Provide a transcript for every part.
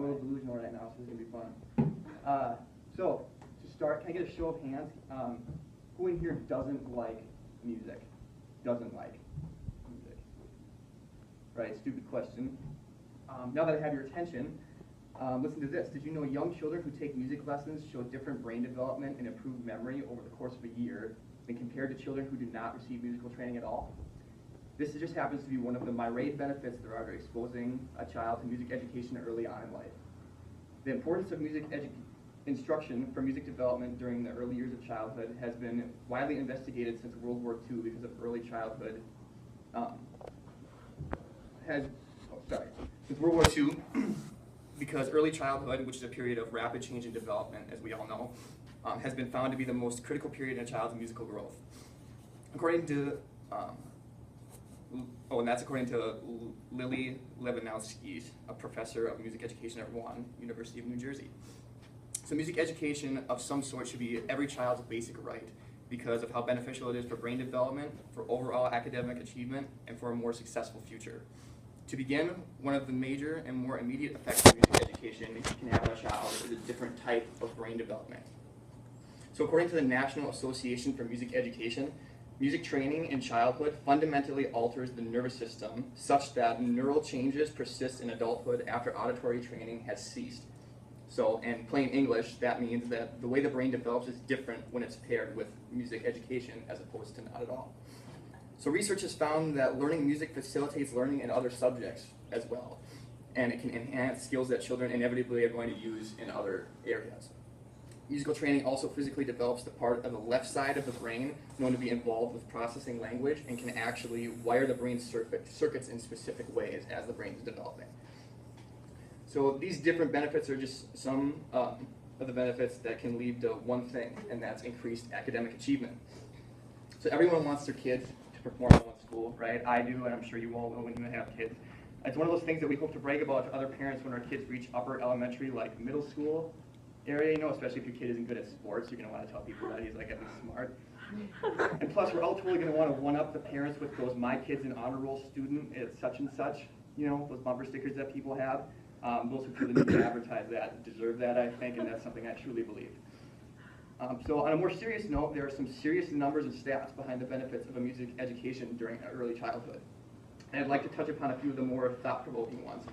little delusional right now, so this is going to be fun. So, to start, can I get a show of hands? Who in here doesn't like music? Doesn't like music? Right, stupid question. Now that I have your attention, listen to this. Did you know young children who take music lessons show different brain development and improved memory over the course of a year than compared to children who do not receive musical training at all? This just happens to be one of the myriad benefits there are to exposing a child to music education early on in life. The importance of music instruction for music development during the early years of childhood has been widely investigated since World War II because of early childhood since World War II, because early childhood, which is a period of rapid change and development, as we all know, has been found to be the most critical period in a child's musical growth. According to and that's according to Lily Levinowski, a professor of music education at Rowan, University of New Jersey. So music education of some sort should be every child's basic right because of how beneficial it is for brain development, for overall academic achievement, and for a more successful future. To begin, one of the major and more immediate effects of music education you can have on a child is a different type of brain development. So according to the National Association for Music Education, music training in childhood fundamentally alters the nervous system such that neural changes persist in adulthood after auditory training has ceased. So, in plain English, that means that the way the brain develops is different when it's paired with music education as opposed to not at all. So research has found that learning music facilitates learning in other subjects as well, and it can enhance skills that children inevitably are going to use in other areas. Musical training also physically develops the part of the left side of the brain known to be involved with processing language and can actually wire the brain circuits in specific ways as the brain is developing. So these different benefits are just some of the benefits that can lead to one thing, and that's increased academic achievement. So everyone wants their kids to perform well in school, right? I do, and I'm sure you all will when you have kids. It's one of those things that we hope to brag about to other parents when our kids reach upper elementary, like middle school area, you know, especially if your kid isn't good at sports, you're going to want to tell people that he's like at least smart. And plus, we're all totally going to want to one-up the parents with those "my kid's an honor roll student at such and such," you know, those bumper stickers that people have. Those who feel the need to advertise that deserve that, I think, and that's something I truly believe. So on a more serious note, there are some serious numbers and stats behind the benefits of a music education during early childhood. And I'd like to touch upon a few of the more thought-provoking ones.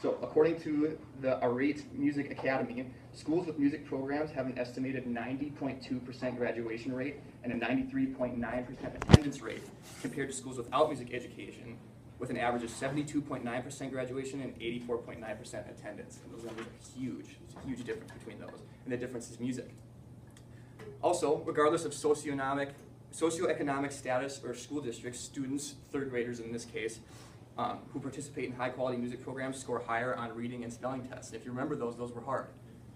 So according to the Arate Music Academy, schools with music programs have an estimated 90.2% graduation rate and a 93.9% attendance rate compared to schools without music education, with an average of 72.9% graduation and 84.9% attendance. And those numbers are huge. There's a huge difference between those, and the difference is music. Also, regardless of socioeconomic status or school districts, students, third graders in this case, who participate in high-quality music programs score higher on reading and spelling tests. If you remember those were hard,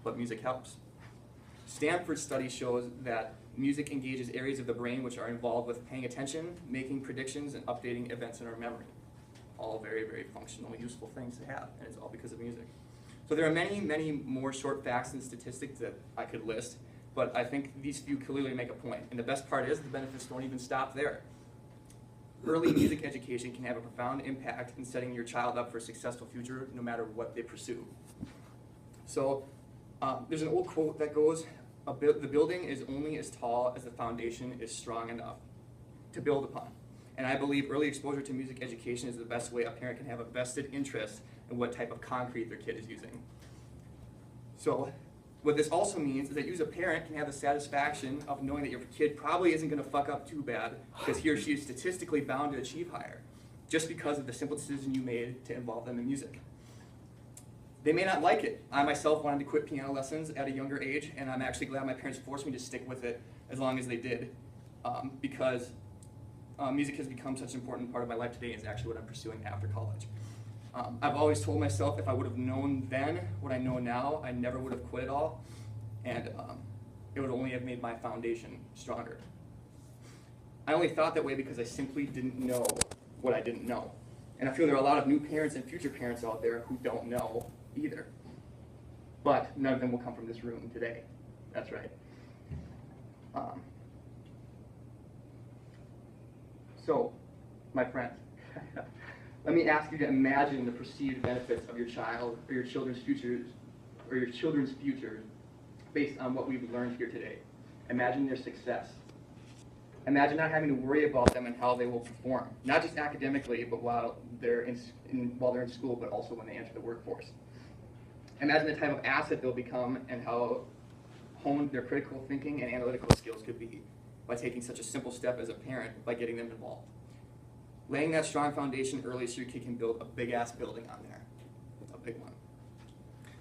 but music helps. Stanford's study shows that music engages areas of the brain which are involved with paying attention, making predictions, and updating events in our memory. All very, very functional, useful things to have, and it's all because of music. So there are many, many more short facts and statistics that I could list, but I think these few clearly make a point. And the best part is the benefits don't even stop there. Early music education can have a profound impact in setting your child up for a successful future no matter what they pursue. So there's an old quote that goes, the building is only as tall as the foundation is strong enough to build upon. And I believe early exposure to music education is the best way a parent can have a vested interest in what type of concrete their kid is using. So what this also means is that you as a parent can have the satisfaction of knowing that your kid probably isn't going to fuck up too bad because he or she is statistically bound to achieve higher just because of the simple decision you made to involve them in music. They may not like it. I myself wanted to quit piano lessons at a younger age, and I'm actually glad my parents forced me to stick with it as long as they did because music has become such an important part of my life today and is actually what I'm pursuing after college. I've always told myself if I would have known then what I know now, I never would have quit it all, and it would only have made my foundation stronger. I only thought that way because I simply didn't know what I didn't know. And I feel there are a lot of new parents and future parents out there who don't know either. But none of them will come from this room today. That's right. So, my friends, Let me ask you to imagine the perceived benefits of your child or your children's futures based on what we've learned here today. Imagine their success. Imagine not having to worry about them and how they will perform, not just academically, but while they're in school, but also when they enter the workforce. Imagine the type of asset they'll become and how honed their critical thinking and analytical skills could be by taking such a simple step as a parent by getting them involved. Laying that strong foundation early so your kid can build a big-ass building on there, a big one.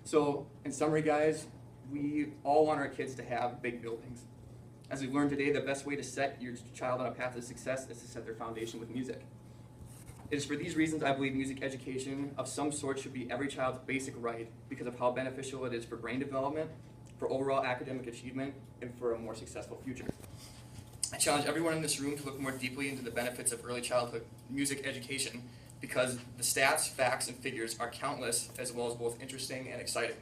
So, in summary, guys, we all want our kids to have big buildings. As we've learned today, the best way to set your child on a path to success is to set their foundation with music. It is for these reasons I believe music education of some sort should be every child's basic right because of how beneficial it is for brain development, for overall academic achievement, and for a more successful future. I challenge everyone in this room to look more deeply into the benefits of early childhood music education because the stats, facts, and figures are countless as well as both interesting and exciting.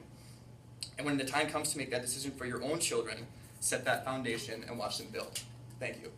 And when the time comes to make that decision for your own children, set that foundation and watch them build. Thank you.